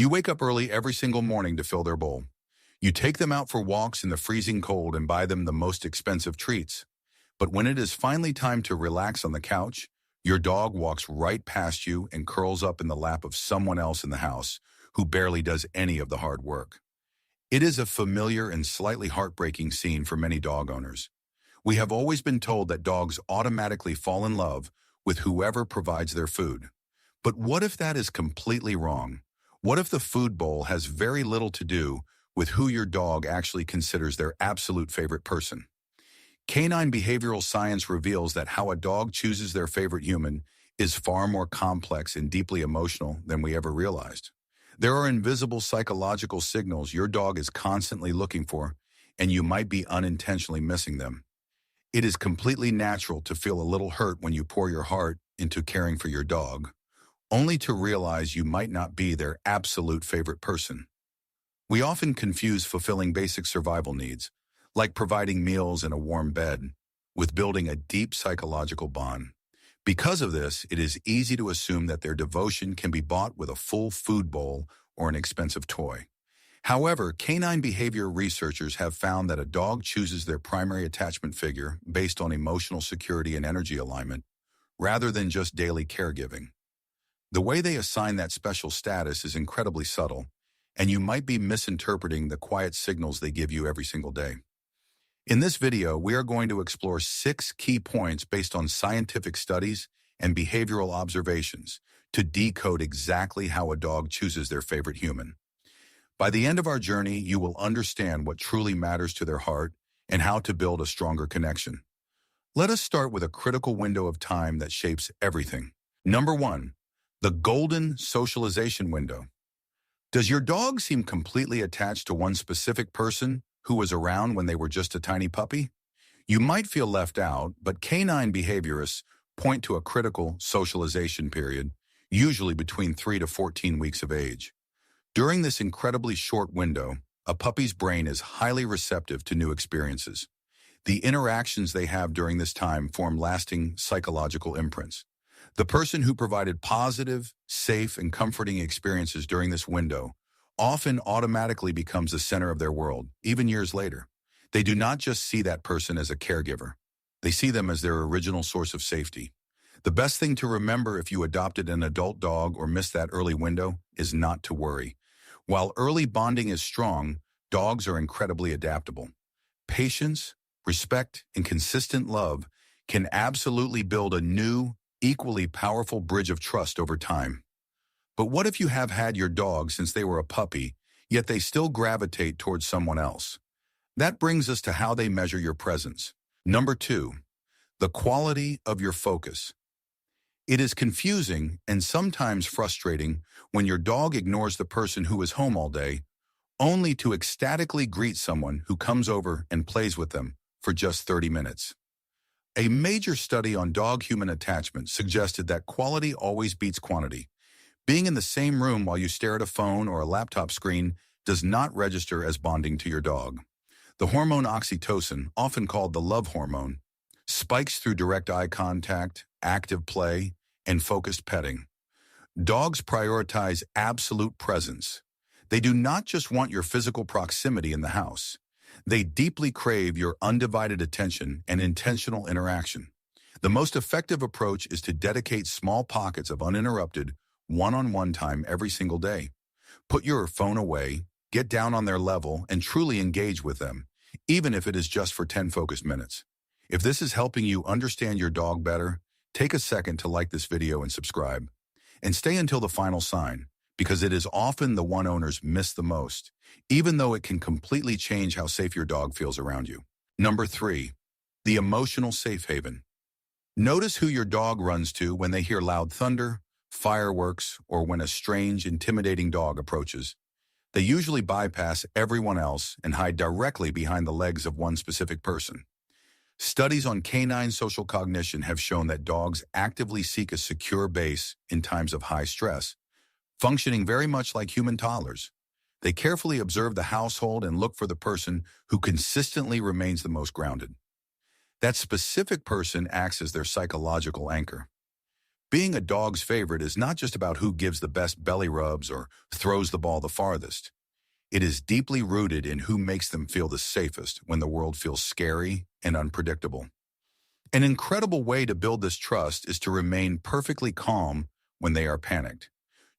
You wake up early every single morning to fill their bowl. You take them out for walks in the freezing cold and buy them the most expensive treats. But when it is finally time to relax on the couch, your dog walks right past you and curls up in the lap of someone else in the house who barely does any of the hard work. It is a familiar and slightly heartbreaking scene for many dog owners. We have always been told that dogs automatically fall in love with whoever provides their food. But what if that is completely wrong? What if the food bowl has very little to do with who your dog actually considers their absolute favorite person? Canine behavioral science reveals that how a dog chooses their favorite human is far more complex and deeply emotional than we ever realized. There are invisible psychological signals your dog is constantly looking for, and you might be unintentionally missing them. It is completely natural to feel a little hurt when you pour your heart into caring for your dog, only to realize you might not be their absolute favorite person. We often confuse fulfilling basic survival needs, like providing meals and a warm bed, with building a deep psychological bond. Because of this, it is easy to assume that their devotion can be bought with a full food bowl or an expensive toy. However, canine behavior researchers have found that a dog chooses their primary attachment figure based on emotional security and energy alignment, rather than just daily caregiving. The way they assign that special status is incredibly subtle, and you might be misinterpreting the quiet signals they give you every single day. In this video, we are going to explore 6 key points based on scientific studies and behavioral observations to decode exactly how a dog chooses their favorite human. By the end of our journey, you will understand what truly matters to their heart and how to build a stronger connection. Let us start with a critical window of time that shapes everything. Number 1, the golden socialization window. Does your dog seem completely attached to one specific person who was around when they were just a tiny puppy? You might feel left out, but canine behaviorists point to a critical socialization period, usually between 3 to 14 weeks of age. During this incredibly short window, a puppy's brain is highly receptive to new experiences. The interactions they have during this time form lasting psychological imprints. The person who provided positive, safe, and comforting experiences during this window often automatically becomes the center of their world, even years later. They do not just see that person as a caregiver. They see them as their original source of safety. The best thing to remember if you adopted an adult dog or missed that early window is not to worry. While early bonding is strong, dogs are incredibly adaptable. Patience, respect, and consistent love can absolutely build a new, equally powerful bridge of trust over time. But what if you have had your dog since they were a puppy, yet they still gravitate towards someone else? That brings us to how they measure your presence. Number 2, the quality of your focus. It is confusing and sometimes frustrating when your dog ignores the person who is home all day, only to ecstatically greet someone who comes over and plays with them for just 30 minutes. A major study on dog-human attachment suggested that quality always beats quantity. Being in the same room while you stare at a phone or a laptop screen does not register as bonding to your dog. The hormone oxytocin, often called the love hormone, spikes through direct eye contact, active play, and focused petting. Dogs prioritize absolute presence. They do not just want your physical proximity in the house. They deeply crave your undivided attention and intentional interaction. The most effective approach is to dedicate small pockets of uninterrupted, one-on-one time every single day. Put your phone away, get down on their level, and truly engage with them, even if it is just for 10 focused minutes. If this is helping you understand your dog better, take a second to like this video and subscribe. And stay until the final sign, because it is often the one owners miss the most, even though it can completely change how safe your dog feels around you. Number 3, the emotional safe haven. Notice who your dog runs to when they hear loud thunder, fireworks, or when a strange, intimidating dog approaches. They usually bypass everyone else and hide directly behind the legs of one specific person. Studies on canine social cognition have shown that dogs actively seek a secure base in times of high stress, functioning very much like human toddlers. They carefully observe the household and look for the person who consistently remains the most grounded. That specific person acts as their psychological anchor. Being a dog's favorite is not just about who gives the best belly rubs or throws the ball the farthest. It is deeply rooted in who makes them feel the safest when the world feels scary and unpredictable. An incredible way to build this trust is to remain perfectly calm when they are panicked.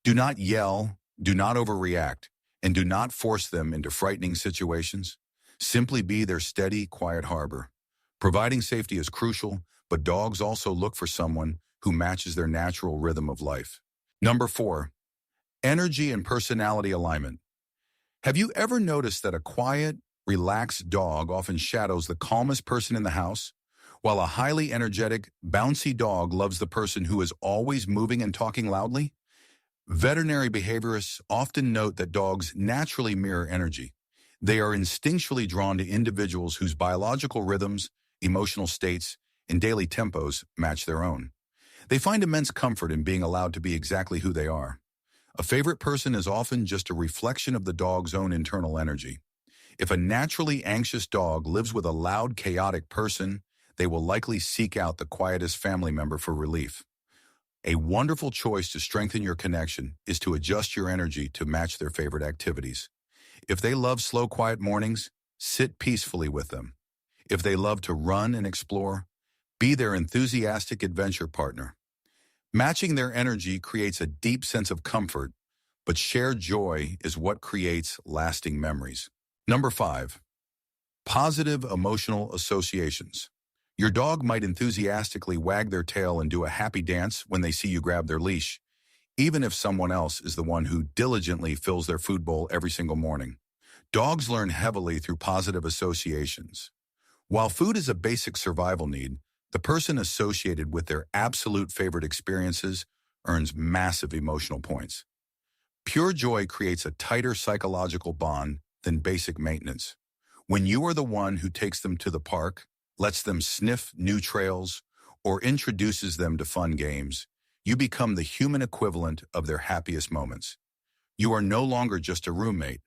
Do not yell, do not overreact, and do not force them into frightening situations. Simply be their steady, quiet harbor. Providing safety is crucial, but dogs also look for someone who matches their natural rhythm of life. Number 4, energy and personality alignment. Have you ever noticed that a quiet, relaxed dog often shadows the calmest person in the house, while a highly energetic, bouncy dog loves the person who is always moving and talking loudly? Veterinary behaviorists often note that dogs naturally mirror energy. They are instinctually drawn to individuals whose biological rhythms, emotional states, and daily tempos match their own. They find immense comfort in being allowed to be exactly who they are. A favorite person is often just a reflection of the dog's own internal energy. If a naturally anxious dog lives with a loud, chaotic person, they will likely seek out the quietest family member for relief. A wonderful choice to strengthen your connection is to adjust your energy to match their favorite activities. If they love slow, quiet mornings, sit peacefully with them. If they love to run and explore, be their enthusiastic adventure partner. Matching their energy creates a deep sense of comfort, but shared joy is what creates lasting memories. Number 5, positive emotional associations. Your dog might enthusiastically wag their tail and do a happy dance when they see you grab their leash, even if someone else is the one who diligently fills their food bowl every single morning. Dogs learn heavily through positive associations. While food is a basic survival need, the person associated with their absolute favorite experiences earns massive emotional points. Pure joy creates a tighter psychological bond than basic maintenance. When you are the one who takes them to the park, lets them sniff new trails, or introduces them to fun games, you become the human equivalent of their happiest moments. You are no longer just a roommate.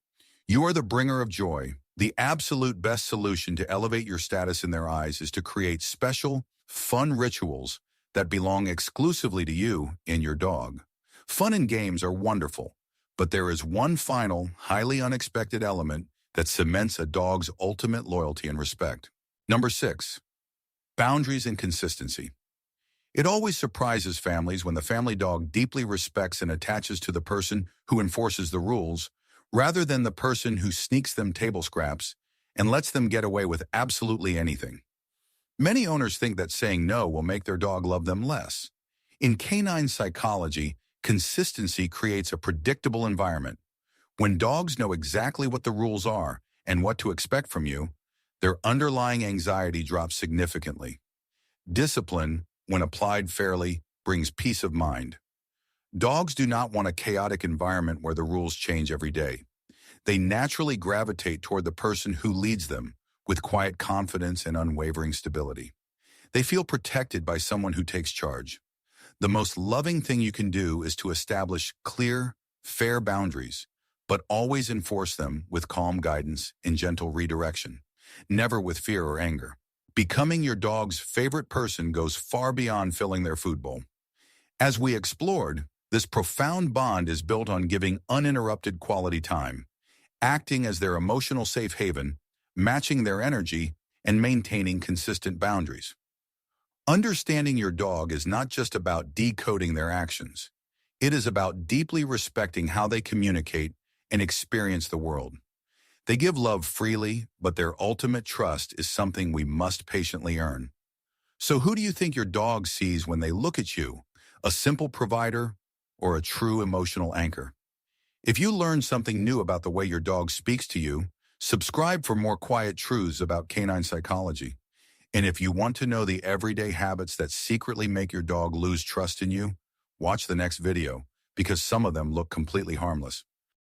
You are the bringer of joy. The absolute best solution to elevate your status in their eyes is to create special, fun rituals that belong exclusively to you and your dog. Fun and games are wonderful, but there is one final, highly unexpected element that cements a dog's ultimate loyalty and respect. Number 6, boundaries and consistency. It always surprises families when the family dog deeply respects and attaches to the person who enforces the rules, rather than the person who sneaks them table scraps and lets them get away with absolutely anything. Many owners think that saying no will make their dog love them less. In canine psychology, consistency creates a predictable environment. When dogs know exactly what the rules are and what to expect from you, their underlying anxiety drops significantly. Discipline, when applied fairly, brings peace of mind. Dogs do not want a chaotic environment where the rules change every day. They naturally gravitate toward the person who leads them with quiet confidence and unwavering stability. They feel protected by someone who takes charge. The most loving thing you can do is to establish clear, fair boundaries, but always enforce them with calm guidance and gentle redirection, never with fear or anger. Becoming your dog's favorite person goes far beyond filling their food bowl. As we explored, this profound bond is built on giving uninterrupted quality time, acting as their emotional safe haven, matching their energy, and maintaining consistent boundaries. Understanding your dog is not just about decoding their actions. It is about deeply respecting how they communicate and experience the world. They give love freely, but their ultimate trust is something we must patiently earn. So who do you think your dog sees when they look at you? A simple provider or a true emotional anchor? If you learned something new about the way your dog speaks to you, subscribe for more quiet truths about canine psychology. And if you want to know the everyday habits that secretly make your dog lose trust in you, watch the next video, because some of them look completely harmless.